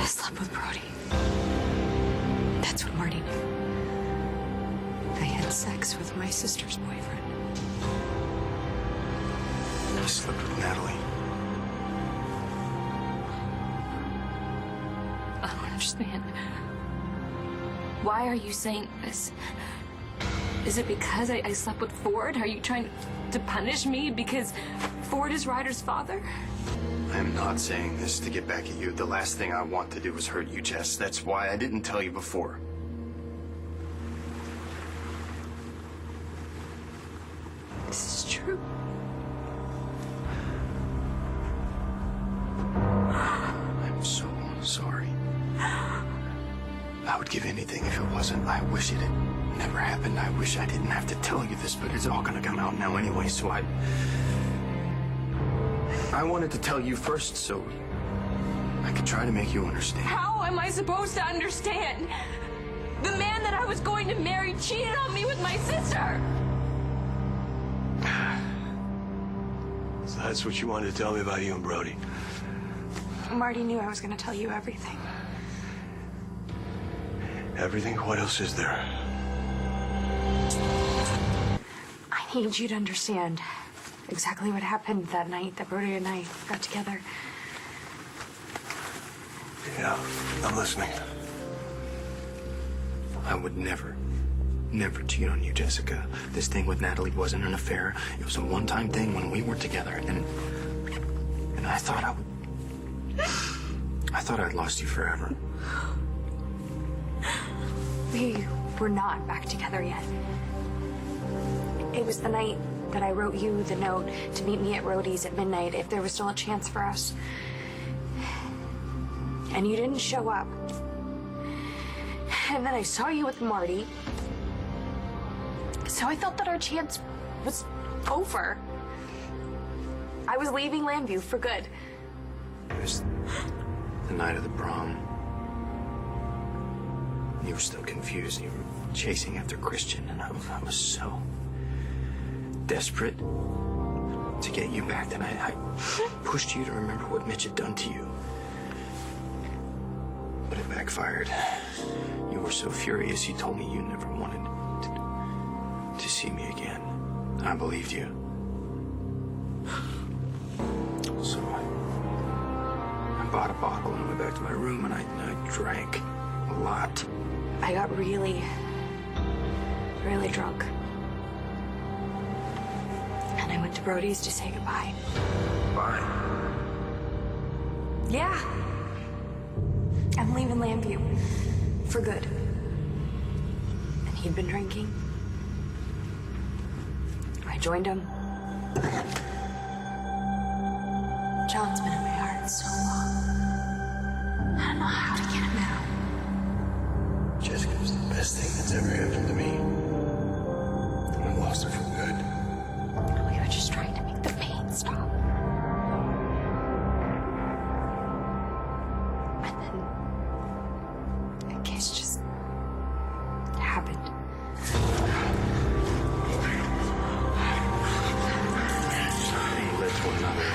I slept with Brody. That's what Marty knew. I had sex with my sister's boyfriend. I slept with Natalie. I don't understand. Why are you saying this? Is it because I slept with Ford? Are you trying to punish me because Ford is Ryder's father? I am not saying this to get back at you. The last thing I want to do is hurt you, Jess. That's why I didn't tell you before. This is true. I'm so sorry. I would give anything if it wasn't. I wish it had never happened. I wish I didn't have to tell you this, but it's all gonna come out now anyway, so I wanted to tell you first so I could try to make you understand. How am I supposed to understand? The man that I was going to marry cheated on me with my sister! So that's what you wanted to tell me about you and Brody. Marty knew I was going to tell you everything. Everything? What else is there? I need you to understand exactly what happened that night that Brody and I got together. Yeah, I'm listening. I would never cheat on you, Jessica. This thing with Natalie wasn't an affair. It was a one-time thing when we were together, and I thought I'd lost you forever. We were not back together yet. It was the night that I wrote you the note to meet me at Rhodey's at midnight if there was still a chance for us. And you didn't show up. And then I saw you with Marty. So I felt that our chance was over. I was leaving Lambview for good. It was the night of the prom. You were still confused. You were chasing after Christian, and I was so desperate to get you back that I pushed you to remember what Mitch had done to you. But it backfired. You were so furious, you told me you never wanted to see me again. I believed you. So I bought a bottle and went back to my room, and I drank a lot. I got really drunk. And I went to Brody's to say goodbye. Bye. Yeah. I'm leaving Lambview. For good. And he'd been drinking. I joined him. John's been in my heart so long. I don't know how to get him out. Jessica was the best thing that's ever happened to me. And I lost her for good. We were just trying to make the pain stop. And then a kiss just happened. We led to one another.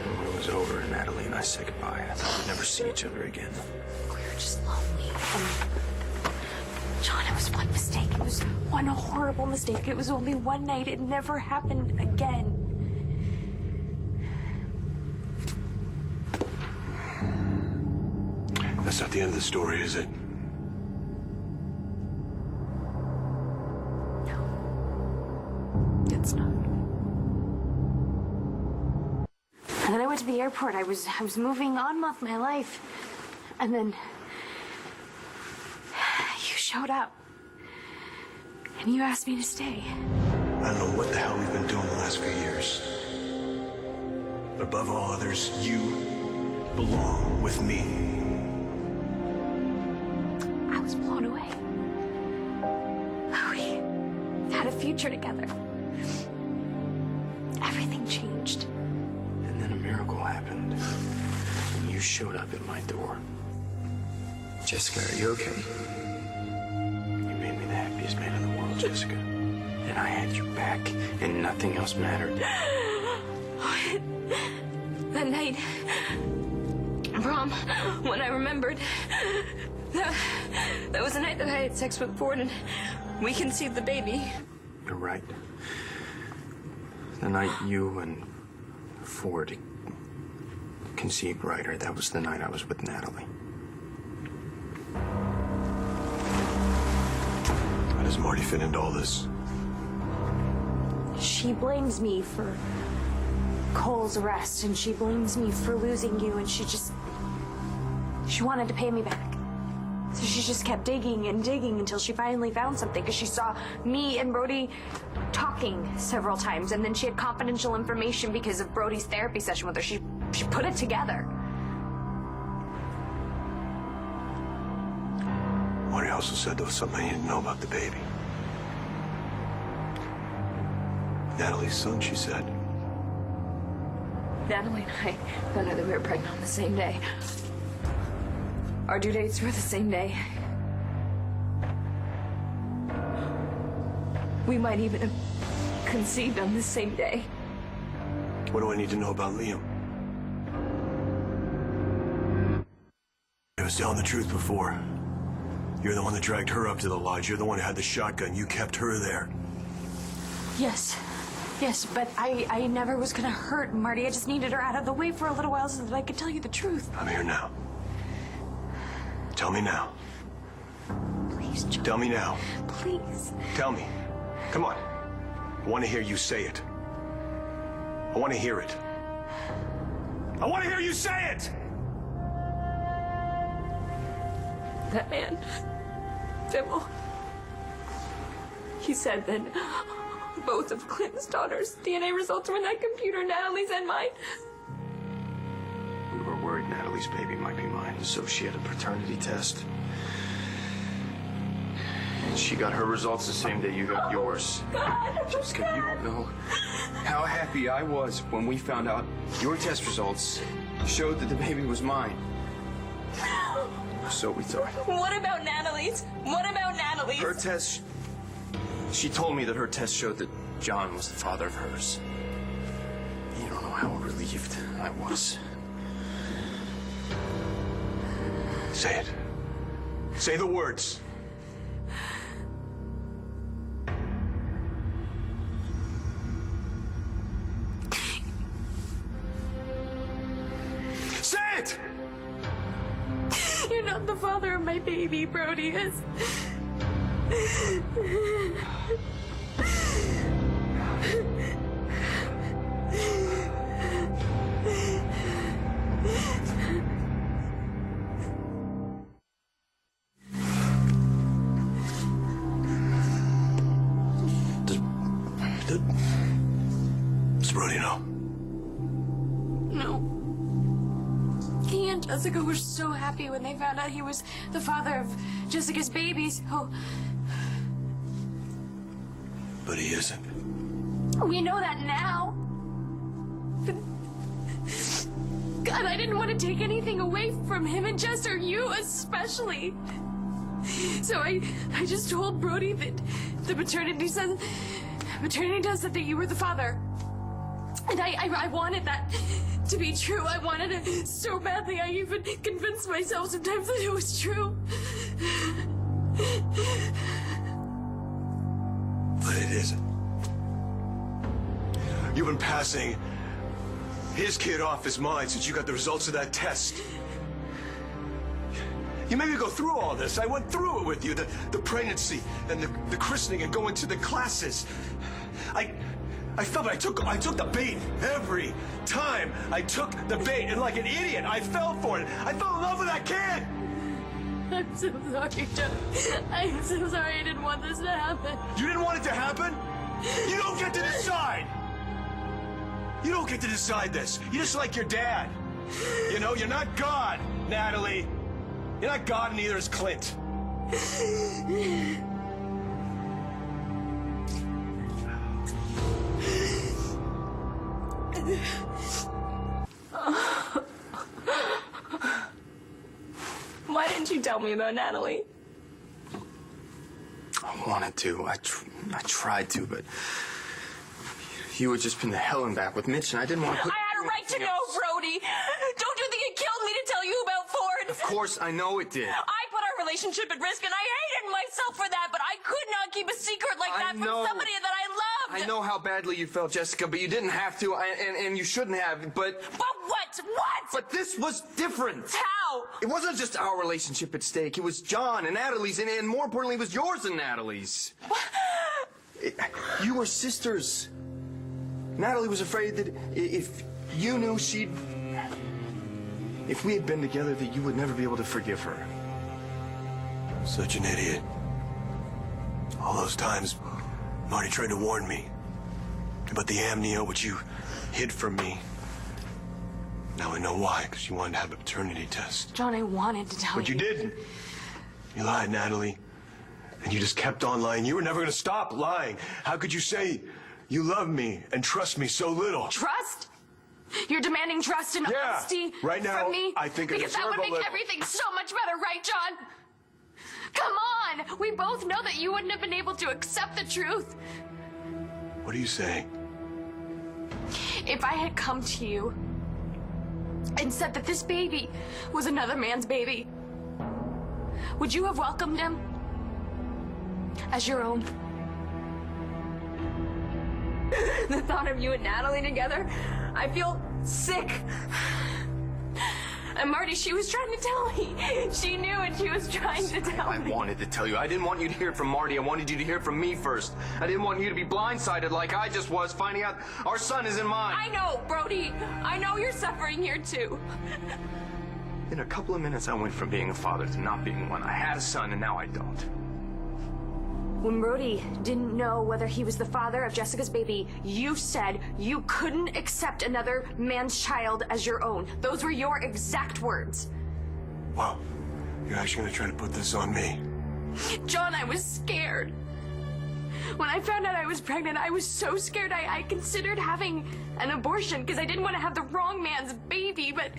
And when it was over and Natalie and I said goodbye, I thought we'd never see each other again. We were just lonely. And John, it was one mistake. It was one horrible mistake. It was only one night. It never happened again. That's not the end of the story, is it? No. It's not. And then I went to the airport. I was moving on with my life. And then you showed up. And you asked me to stay. I don't know what the hell we've been doing the last few years. But above all others, you belong with me. I was blown away. We had a future together. Everything changed. And then a miracle happened. And you showed up at my door. Jessica, are you okay? You made me the happiest man in the world, Jessica. And I had your back, and nothing else mattered. That night, prom, when I remembered. That was the night that I had sex with Ford and we conceived the baby. You're right. The night you and Ford conceived Ryder, that was the night I was with Natalie. How does Marty fit into all this? She blames me for Cole's arrest, and she blames me for losing you, and she wanted to pay me back. So she just kept digging and digging until she finally found something, because she saw me and Brody talking several times, and then she had confidential information because of Brody's therapy session with her. She put it together. Marty also said there was something I didn't know about the baby. Natalie's son, she said. Natalie and I found out that we were pregnant on the same day. Our due dates were the same day. We might even have conceived on the same day. What do I need to know about Liam? I was telling the truth before. You're the one that dragged her up to the lodge. You're the one who had the shotgun. You kept her there. Yes, but I never was gonna hurt Marty. I just needed her out of the way for a little while so that I could tell you the truth. I'm here now. Tell me now. Please, John. Tell me now. Please. Tell me. Come on. I want to hear you say it. I want to hear it. I want to hear you say it! That man, Bill, he said that both of Clinton's daughters' DNA results were in that computer, Natalie's and mine. We were worried Natalie's baby might be mine, so she had a paternity test. And she got her results the same day you got yours. God, Jessica, you don't know how happy I was when we found out your test results showed that the baby was mine. So we thought. What about Natalie's? What about Natalie's? Her test... She told me that her test showed that John was the father of hers. You don't know how relieved I was. Say it. Say the words. Say it! You're not the father of my baby, Brody is. Does Brody know? No. He and Jessica were so happy when they found out he was the father of Jessica's babies. Oh, But he isn't. we know that now. But God, I didn't want to take anything away from him and Jess, or you especially. So I just told Brody that the maternity test said that you were the father. And I wanted that to be true. I wanted it so badly. I even convinced myself sometimes that it was true. But it isn't. You've been passing his kid off as mine since you got the results of that test. You made me go through all this. I went through it with you. The pregnancy and the christening and going to the classes. I felt I took the bait every time. I took the bait, and like an idiot, I fell for it. I fell in love with that kid. I'm so sorry, Joe. I'm so sorry. I didn't want this to happen. You didn't want it to happen? You don't get to decide. You don't get to decide this. You're just like your dad. You know, you're not God, Natalie. You're not God, and neither is Clint. Why didn't you tell me about Natalie? I wanted to. I tried to, but you had just been to hell and back with Mitch, and I didn't want to put... I had a right to know, Brody. Don't you think it killed me to tell you course, I know it did. I put our relationship at risk, and I hated myself for that, but I could not keep a secret like that from somebody that I loved. I know how badly you felt, Jessica, but you didn't have to, and you shouldn't have, but... But what? What? But this was different. How? It wasn't just our relationship at stake. It was John and Natalie's, and more importantly, it was yours and Natalie's. You were sisters. Natalie was afraid that if you knew if we had been together, that you would never be able to forgive her. Such an idiot. All those times, Marty tried to warn me about the amnio, which you hid from me. Now I know why, because you wanted to have a paternity test. John, I wanted to tell you. But you didn't. You lied, Natalie. And you just kept on lying. You were never going to stop lying. How could you say you love me and trust me so little? Trust? You're demanding trust and honesty right now, from me? I think I because that deserve would a make little. everything so much better, right, John? Come on! We both know that you wouldn't have been able to accept the truth. What are you saying? If I had come to you and said that this baby was another man's baby, would you have welcomed him as your own? The thought of you and Natalie together, I feel sick. And Marty, she was trying to tell me. She knew and she was trying to tell me. I wanted to tell you. I didn't want you to hear it from Marty. I wanted you to hear it from me first. I didn't want you to be blindsided like I just was, finding out our son isn't mine. I know, Brody. I know you're suffering here too. In a couple of minutes, I went from being a father to not being one. I had a son, and now I don't. When Brody didn't know whether he was the father of Jessica's baby, you said you couldn't accept another man's child as your own. Those were your exact words. Wow. You're actually going to try to put this on me? John, I was scared. When I found out I was pregnant, I was so scared I considered having an abortion because I didn't want to have the wrong man's baby, but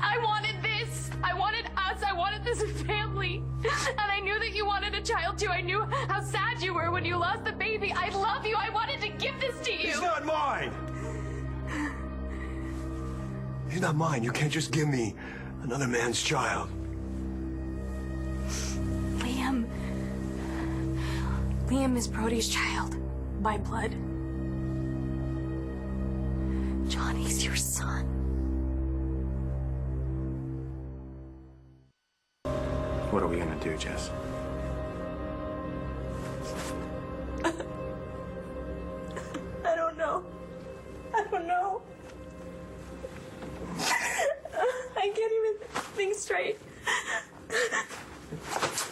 I wanted this. I wanted us. I wanted this family. And I knew that you wanted a child too. I knew how sad you were when you lost the baby. I love you. I wanted to give this to you. He's not mine! He's not mine. You can't just give me another man's child. Liam is Brody's child by blood. Johnny's your son. What are we gonna do, Jess? I don't know. I don't know. I can't even think straight.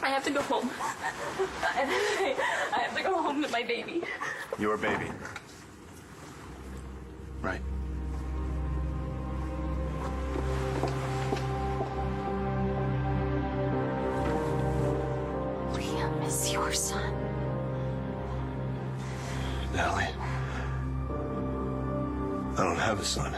I have to go home. I have to go home with my baby. Your baby. Right. Liam is your son. Natalie, I don't have a son.